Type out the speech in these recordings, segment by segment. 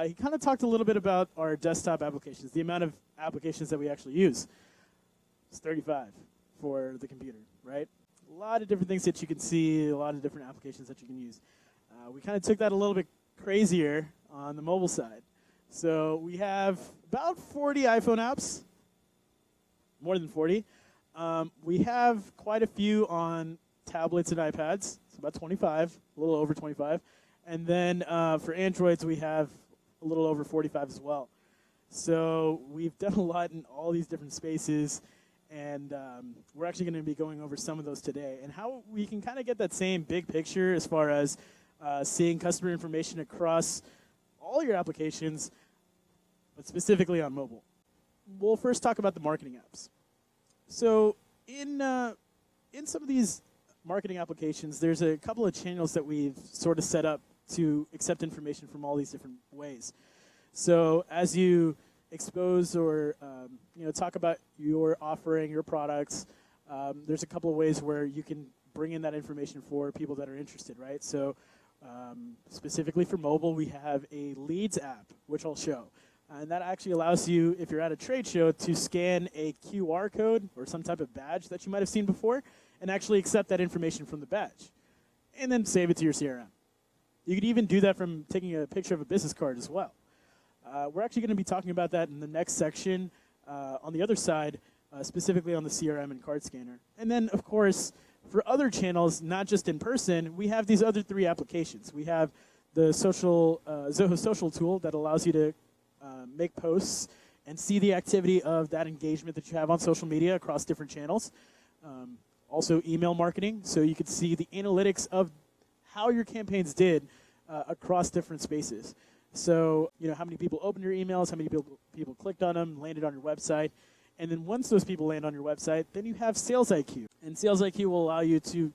he kind of talked a little bit about our desktop applications, the amount of applications that we actually use. It's 35 for the computer, right? A lot of different things that you can see, a lot of different applications that you can use. We kind of took that a little bit crazier on the mobile side. So we have about 40 iPhone apps, more than 40. We have quite a few on tablets and iPads, so about 25, a little over 25. And then for Androids, we have a little over 45 as well. So we've done a lot in all these different spaces, and we're actually going to be going over some of those today, and how we can kind of get that same big picture as far as seeing customer information across all your applications, but specifically on mobile. We'll first talk about the marketing apps. So in some of these marketing applications, there's a couple of channels that we've sort of set up to accept information from all these different ways. So as you expose or talk about your offering, your products, there's a couple of ways where you can bring in that information for people that are interested, right? So specifically for mobile, we have a leads app, which I'll show. And that actually allows you, if you're at a trade show, to scan a QR code or some type of badge that you might have seen before and actually accept that information from the badge and then save it to your CRM. You could even do that from taking a picture of a business card as well. We're actually going to be talking about that in the next section on the other side, specifically on the CRM and card scanner. And then, of course, for other channels, not just in person, we have these other three applications. We have the Zoho social tool that allows you to make posts and see the activity of that engagement that you have on social media across different channels. Also email marketing, so you can see the analytics of how your campaigns did across different spaces. So, how many people opened your emails, how many people clicked on them, landed on your website. And then once those people land on your website, then you have Sales IQ. And Sales IQ will allow you to,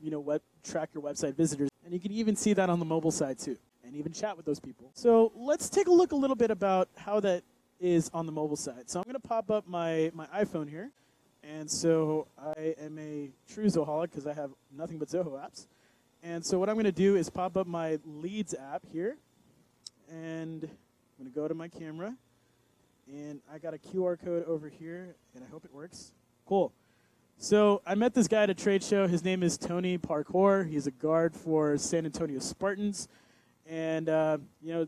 track your website visitors. And you can even see that on the mobile side too, and even chat with those people. So let's take a look a little bit about how that is on the mobile side. So I'm going to pop up my iPhone here. And so I am a true Zoholic because I have nothing but Zoho apps. And so what I'm going to do is pop up my Leads app here. And I'm going to go to my camera. And I got a QR code over here, and I hope it works. Cool. So I met this guy at a trade show. His name is Tony Parkour. He's a guard for San Antonio Spartans. And,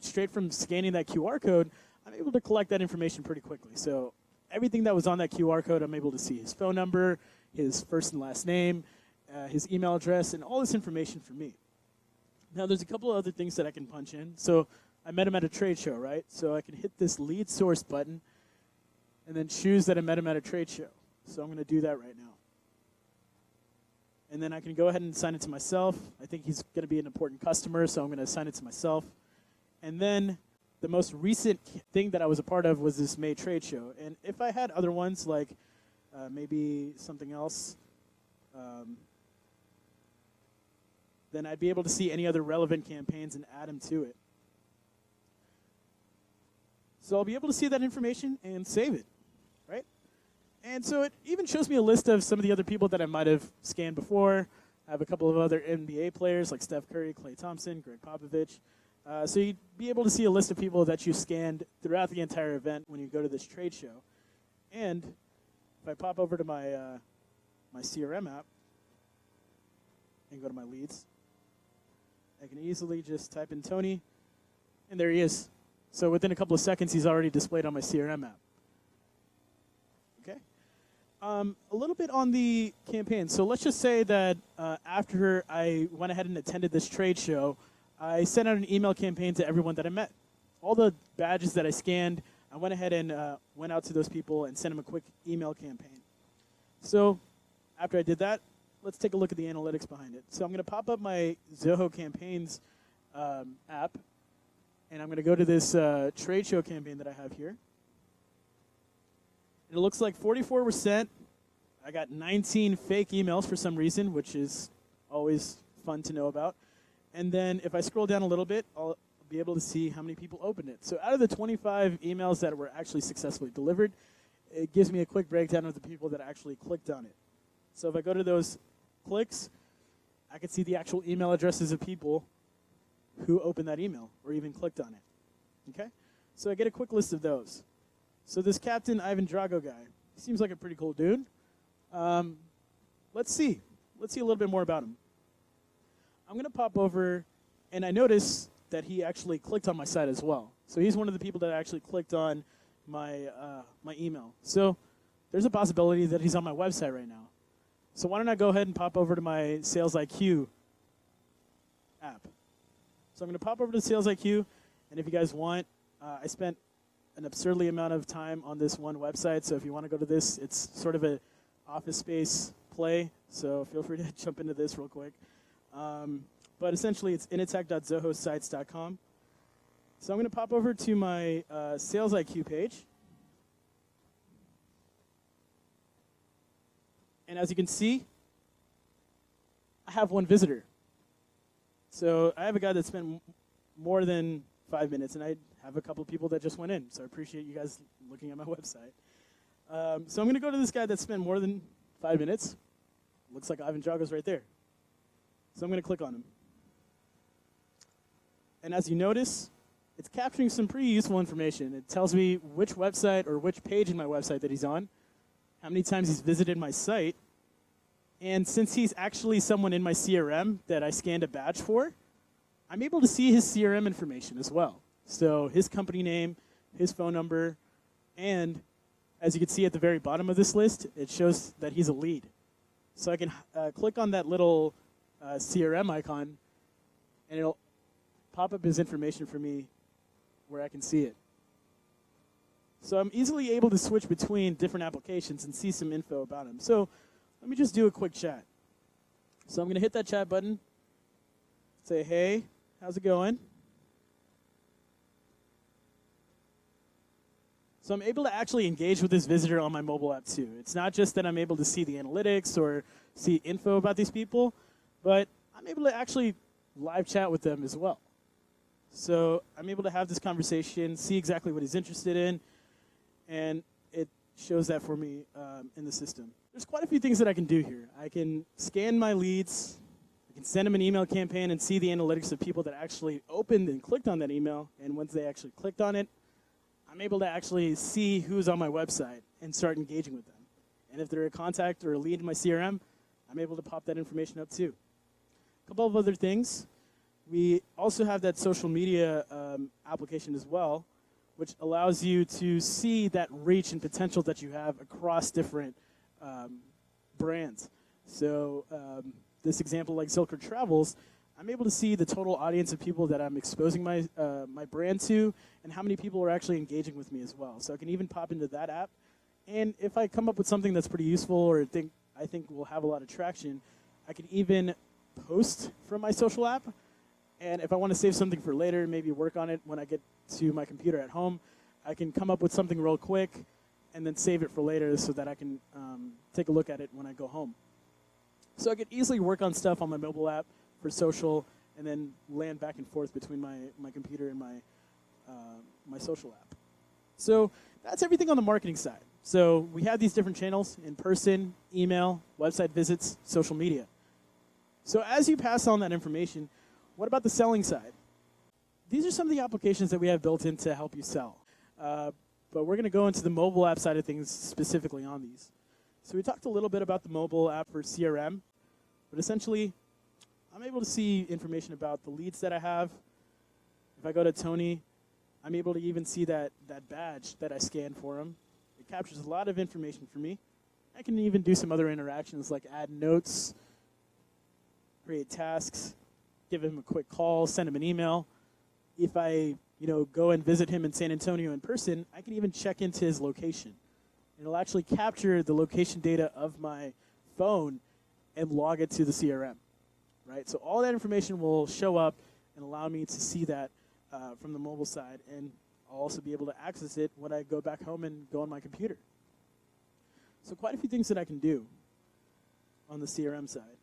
straight from scanning that QR code, I'm able to collect that information pretty quickly. So everything that was on that QR code, I'm able to see his phone number, his first and last name, his email address, and all this information for me. Now, there's a couple of other things that I can punch in. So I met him at a trade show, right? So I can hit this lead source button and then choose that I met him at a trade show. So I'm going to do that right now. And then I can go ahead and assign it to myself. I think he's going to be an important customer, so I'm going to assign it to myself. And then the most recent thing that I was a part of was this May trade show. And if I had other ones, like maybe something else, then I'd be able to see any other relevant campaigns and add them to it. So I'll be able to see that information and save it, right? And so it even shows me a list of some of the other people that I might have scanned before. I have a couple of other NBA players like Steph Curry, Klay Thompson, Greg Popovich. So you'd be able to see a list of people that you scanned throughout the entire event when you go to this trade show. And if I pop over to my CRM app and go to my leads, I can easily just type in Tony, and there he is. So within a couple of seconds, he's already displayed on my CRM app. Okay. A little bit on the campaign. So let's just say that after I went ahead and attended this trade show, I sent out an email campaign to everyone that I met. All the badges that I scanned, I went ahead and went out to those people and sent them a quick email campaign. So after I did that, let's take a look at the analytics behind it. So I'm going to pop up my Zoho Campaigns app. And I'm going to go to this trade show campaign that I have here. And it looks like 44 were sent. I got 19 fake emails for some reason, which is always fun to know about. And then if I scroll down a little bit, I'll be able to see how many people opened it. So out of the 25 emails that were actually successfully delivered, it gives me a quick breakdown of the people that actually clicked on it. So if I go to those clicks, I can see the actual email addresses of people who opened that email or even clicked on it. Okay? So I get a quick list of those. So this Captain Ivan Drago guy, he seems like a pretty cool dude. Let's see. Let's see a little bit more about him. I'm going to pop over, and I notice that he actually clicked on my site as well. So he's one of the people that actually clicked on my my email. So there's a possibility that he's on my website right now. So why don't I go ahead and pop over to my Sales IQ app. So I'm going to pop over to Sales IQ, and if you guys want, I spent an absurdly amount of time on this one website. So if you want to go to this, it's sort of a Office Space play. So feel free to jump into this real quick. But essentially, it's inattack.zohosites.com. So I'm going to pop over to my Sales IQ page. And as you can see, I have one visitor. So I have a guy that spent more than 5 minutes, and I have a couple of people that just went in. So I appreciate you guys looking at my website. So I'm going to go to this guy that spent more than 5 minutes. Looks like Ivan Drago's right there. So I'm going to click on him. And as you notice, it's capturing some pretty useful information. It tells me which website or which page in my website that he's on, how many times he's visited my site, and since he's actually someone in my CRM that I scanned a badge for, I'm able to see his CRM information as well. So his company name, his phone number, and as you can see at the very bottom of this list, it shows that he's a lead. So I can click on that little CRM icon, and it'll pop up his information for me where I can see it. So I'm easily able to switch between different applications and see some info about him. So let me just do a quick chat. So I'm going to hit that chat button, say, hey, how's it going? So I'm able to actually engage with this visitor on my mobile app too. It's not just that I'm able to see the analytics or see info about these people, but I'm able to actually live chat with them as well. So I'm able to have this conversation, see exactly what he's interested in, and it shows that for me in the system. There's quite a few things that I can do here. I can scan my leads, I can send them an email campaign and see the analytics of people that actually opened and clicked on that email, and once they actually clicked on it, I'm able to actually see who's on my website and start engaging with them. And if they're a contact or a lead in my CRM, I'm able to pop that information up too. A couple of other things. We also have that social media application as well, which allows you to see that reach and potential that you have across different brands. So this example, like Zilker Travels, I'm able to see the total audience of people that I'm exposing my my brand to, and how many people are actually engaging with me as well. So I can even pop into that app, and if I come up with something that's pretty useful or I think will have a lot of traction, I can even post from my social app. And if I want to save something for later, maybe work on it when I get to my computer at home, I can come up with something real quick and then save it for later so that I can take a look at it when I go home. So I could easily work on stuff on my mobile app for social and then land back and forth between my computer and my social app. So that's everything on the marketing side. So we have these different channels: in person, email, website visits, social media. So as you pass on that information, what about the selling side? These are some of the applications that we have built in to help you sell. But we're going to go into the mobile app side of things specifically on these. So we talked a little bit about the mobile app for CRM, but essentially, I'm able to see information about the leads that I have. If I go to Tony, I'm able to even see that badge that I scanned for him. It captures a lot of information for me. I can even do some other interactions like add notes, create tasks, give him a quick call, send him an email. If I go and visit him in San Antonio in person, I can even check into his location. It'll actually capture the location data of my phone and log it to the CRM. Right? So all that information will show up and allow me to see that from the mobile side, and I'll also be able to access it when I go back home and go on my computer. So quite a few things that I can do on the CRM side.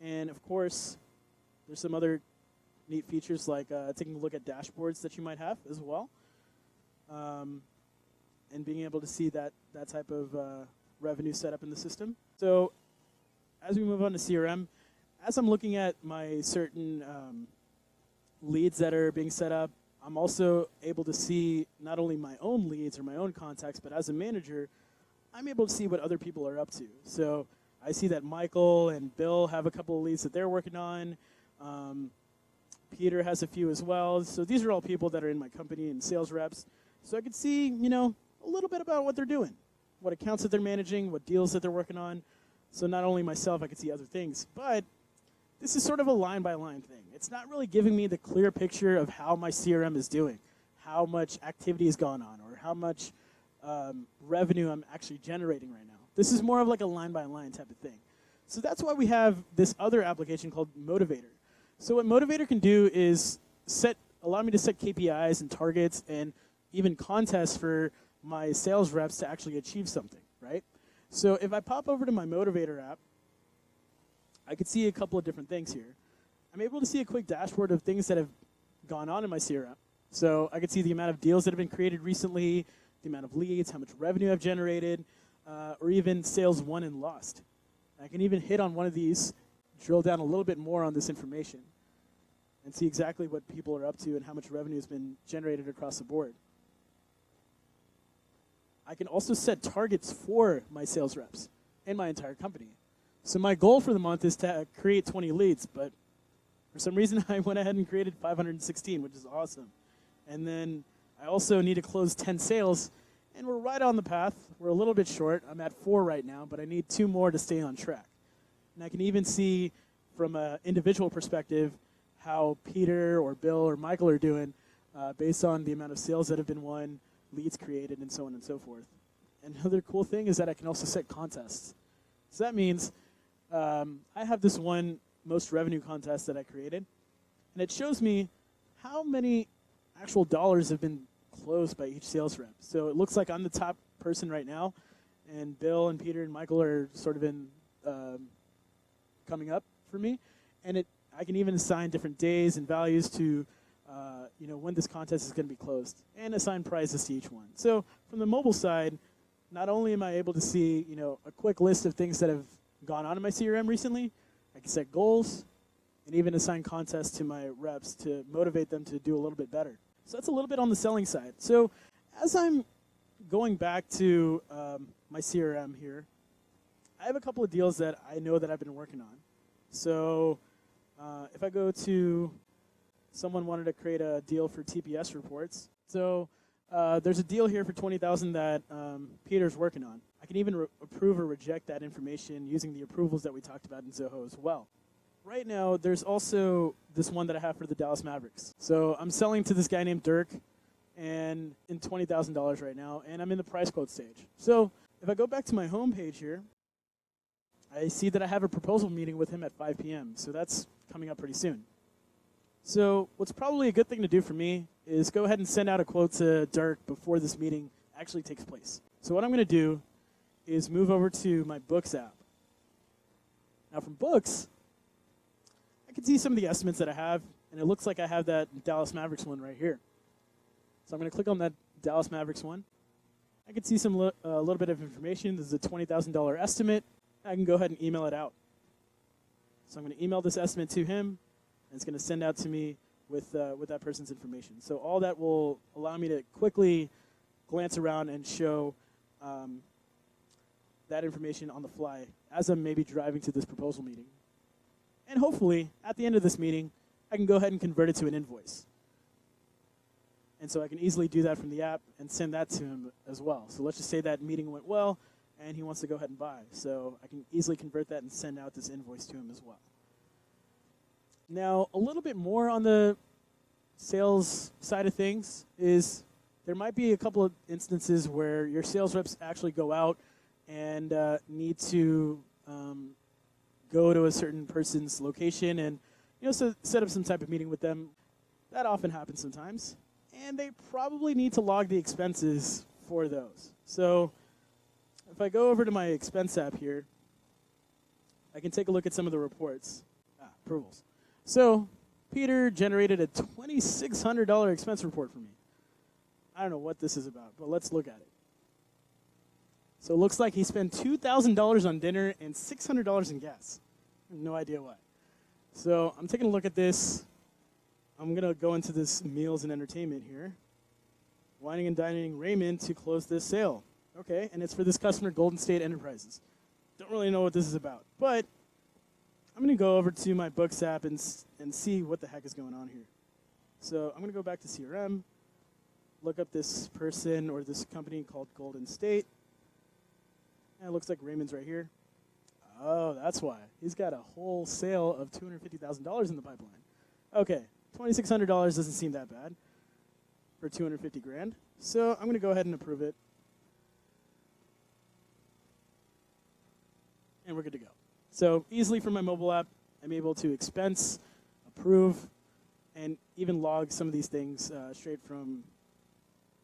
And of course, there's some other neat features like taking a look at dashboards that you might have as well, and being able to see that type of revenue set up in the system. So as we move on to CRM, as I'm looking at my certain leads that are being set up, I'm also able to see not only my own leads or my own contacts, but as a manager, I'm able to see what other people are up to. So I see that Michael and Bill have a couple of leads that they're working on. Peter has a few as well. So these are all people that are in my company and sales reps. So I could see, a little bit about what they're doing, what accounts that they're managing, what deals that they're working on. So not only myself, I could see other things. But this is sort of a line-by-line thing. It's not really giving me the clear picture of how my CRM is doing, how much activity has gone on, or how much revenue I'm actually generating right now. This is more of like a line-by-line type of thing. So that's why we have this other application called Motivator. So what Motivator can do is allow me to set KPIs and targets and even contests for my sales reps to actually achieve something, right? So if I pop over to my Motivator app, I could see a couple of different things here. I'm able to see a quick dashboard of things that have gone on in my CRM. So I could see the amount of deals that have been created recently, the amount of leads, how much revenue I've generated, or even sales won and lost. I can even hit on one of these, drill down a little bit more on this information, and see exactly what people are up to and how much revenue has been generated across the board. I can also set targets for my sales reps and my entire company. So my goal for the month is to create 20 leads, but for some reason I went ahead and created 516, which is awesome. And then I also need to close 10 sales, and we're right on the path. We're a little bit short. I'm at 4 right now, but I need 2 more to stay on track. And I can even see from an individual perspective how Peter or Bill or Michael are doing based on the amount of sales that have been won, leads created, and so on and so forth. Another cool thing is that I can also set contests. So that means I have this one most revenue contest that I created, and it shows me how many actual dollars have been closed by each sales rep. So it looks like I'm the top person right now, and Bill and Peter and Michael are sort of in coming up for me, and I can even assign different days and values to when this contest is going to be closed, and assign prizes to each one. So from the mobile side, not only am I able to see a quick list of things that have gone on in my CRM recently, I can set goals and even assign contests to my reps to motivate them to do a little bit better. So that's a little bit on the selling side. So as I'm going back to my CRM here, I have a couple of deals that I know that I've been working on. So if I go to, someone wanted to create a deal for TPS reports. So there's a deal here for $20,000 that Peter's working on. I can even approve or reject that information using the approvals that we talked about in Zoho as well. Right now, there's also this one that I have for the Dallas Mavericks. So I'm selling to this guy named Dirk, and in $20,000 right now, and I'm in the price quote stage. So if I go back to my home page here, I see that I have a proposal meeting with him at 5 p.m., so that's coming up pretty soon. So what's probably a good thing to do for me is go ahead and send out a quote to Dirk before this meeting actually takes place. So what I'm going to do is move over to my Books app. Now from Books, I can see some of the estimates that I have, and it looks like I have that Dallas Mavericks one right here. So I'm going to click on that Dallas Mavericks one. I can see some a little bit of information. This is a $20,000 estimate. I can go ahead and email it out. So I'm going to email this estimate to him, and it's going to send out to me with that person's information. So all that will allow me to quickly glance around and show that information on the fly as I'm maybe driving to this proposal meeting. And hopefully, at the end of this meeting, I can go ahead and convert it to an invoice. And so I can easily do that from the app and send that to him as well. So let's just say that meeting went well, and he wants to go ahead and buy. So I can easily convert that and send out this invoice to him as well. Now, a little bit more on the sales side of things is there might be a couple of instances where your sales reps actually go out and need to go to a certain person's location and so set up some type of meeting with them. That often happens sometimes. And they probably need to log the expenses for those. So if I go over to my expense app here, I can take a look at some of the reports. Approvals. So Peter generated a $2,600 expense report for me. I don't know what this is about, but let's look at it. So it looks like he spent $2,000 on dinner and $600 in gas. I have no idea why. So I'm taking a look at this. I'm going to go into this meals and entertainment here. Wining and dining Raymond to close this sale. Okay, and it's for this customer, Golden State Enterprises. Don't really know what this is about, but I'm going to go over to my Books app and see what the heck is going on here. So I'm going to go back to CRM, look up this person or this company called Golden State. And it looks like Raymond's right here. Oh, that's why. He's got a whole sale of $250,000 in the pipeline. Okay, $2,600 doesn't seem that bad for $250,000. So I'm going to go ahead and approve it. And we're good to go. So easily from my mobile app, I'm able to expense, approve, and even log some of these things straight from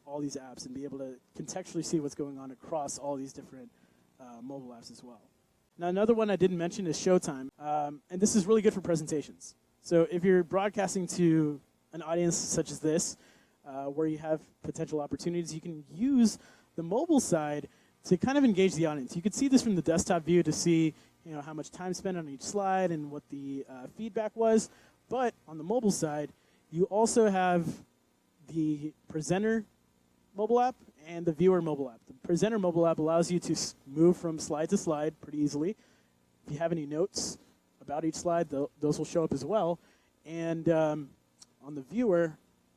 all these apps and be able to contextually see what's going on across all these different mobile apps as well. Now, another one I didn't mention is Showtime, and this is really good for presentations. So if you're broadcasting to an audience such as this, where you have potential opportunities, you can use the mobile side to kind of engage the audience. You could see this from the desktop view to see how much time spent on each slide and what the feedback was. But on the mobile side, you also have the presenter mobile app and the viewer mobile app. The presenter mobile app allows you to move from slide to slide pretty easily. If you have any notes about each slide, those will show up as well. And on the viewer,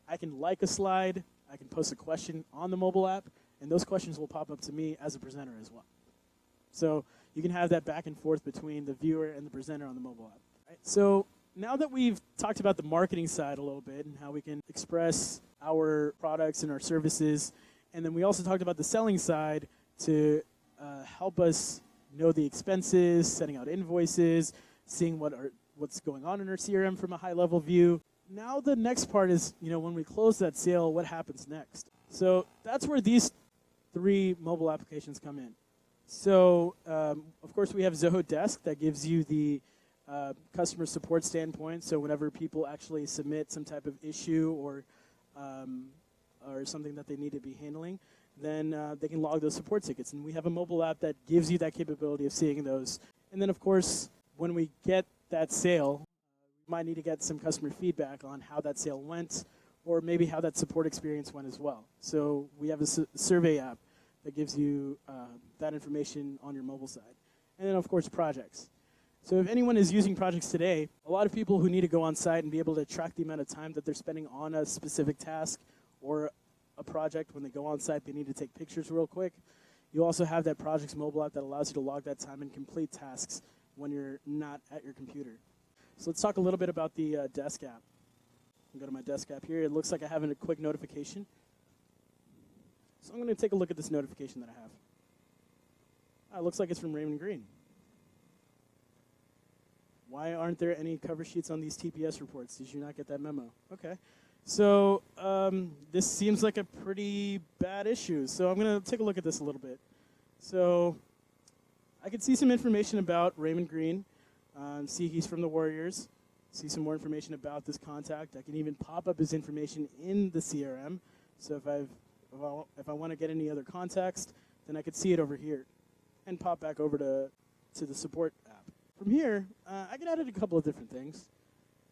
I can like a slide, I can post a question on the mobile app, and those questions will pop up to me as a presenter as well. So you can have that back and forth between the viewer and the presenter on the mobile app. Right? So now that we've talked about the marketing side a little bit and how we can express our products and our services, and then we also talked about the selling side to help us know the expenses, setting out invoices, seeing what's going on in our CRM from a high-level view. Now the next part is, when we close that sale, what happens next? So that's where these 3 mobile applications come in. So, of course, we have Zoho Desk that gives you the customer support standpoint. So whenever people actually submit some type of issue or something that they need to be handling, then they can log those support tickets. And we have a mobile app that gives you that capability of seeing those. And then, of course, when we get that sale, we might need to get some customer feedback on how that sale went or maybe how that support experience went as well. So we have a survey app that gives you that information on your mobile side. And then, of course, projects. So if anyone is using projects today, a lot of people who need to go on site and be able to track the amount of time that they're spending on a specific task or a project, when they go on site, they need to take pictures real quick. You also have that projects mobile app that allows you to log that time and complete tasks when you're not at your computer. So let's talk a little bit about the Desk app. I'll go to my Desk app here. It looks like I have a quick notification. So I'm going to take a look at this notification that I have. It looks like it's from Raymond Green. Why aren't there any cover sheets on these TPS reports? Did you not get that memo? Okay. So this seems like a pretty bad issue. So I'm going to take a look at this a little bit. So I can see some information about Raymond Green. See he's from the Warriors. See some more information about this contact. I can even pop up his information in the CRM. So if I want to get any other context, then I could see it over here and pop back over to the support app. From here, I can add a couple of different things.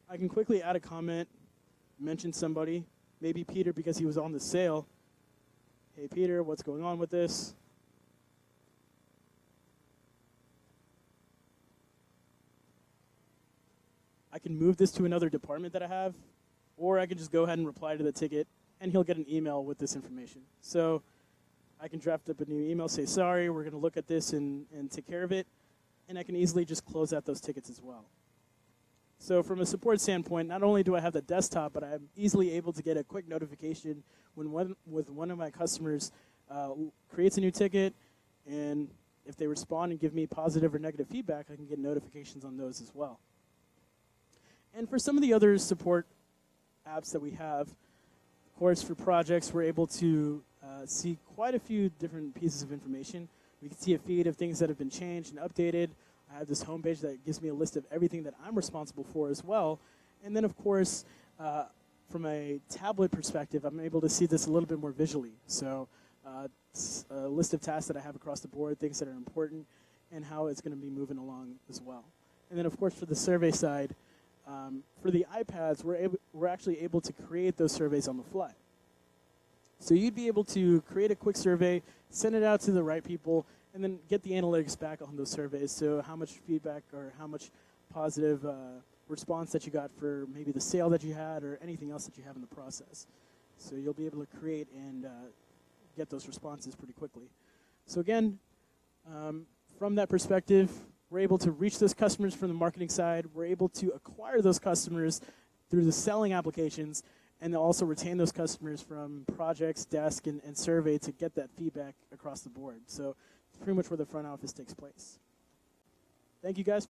I can quickly add a comment, mention somebody, maybe Peter because he was on the sale. Hey, Peter, what's going on with this? I can move this to another department that I have, or I can just go ahead and reply to the ticket, and he'll get an email with this information. So I can draft up a new email, say, sorry, we're going to look at this and take care of it, and I can easily just close out those tickets as well. So from a support standpoint, not only do I have the desktop, but I'm easily able to get a quick notification when one of my customers creates a new ticket, and if they respond and give me positive or negative feedback, I can get notifications on those as well. And for some of the other support apps that we have, of course, for projects, we're able to see quite a few different pieces of information. We can see a feed of things that have been changed and updated. I have this homepage that gives me a list of everything that I'm responsible for as well. And then, of course, from a tablet perspective, I'm able to see this a little bit more visually. So it's a list of tasks that I have across the board, things that are important, and how it's going to be moving along as well. And then, of course, for the survey side, For the iPads, we're actually able to create those surveys on the fly. So you'd be able to create a quick survey, send it out to the right people, and then get the analytics back on those surveys. So how much feedback or how much positive response that you got for maybe the sale that you had or anything else that you have in the process. So you'll be able to create and get those responses pretty quickly. So again, from that perspective, we're able to reach those customers from the marketing side. We're able to acquire those customers through the selling applications, and also retain those customers from projects, desk, and survey to get that feedback across the board. So it's pretty much where the front office takes place. Thank you guys.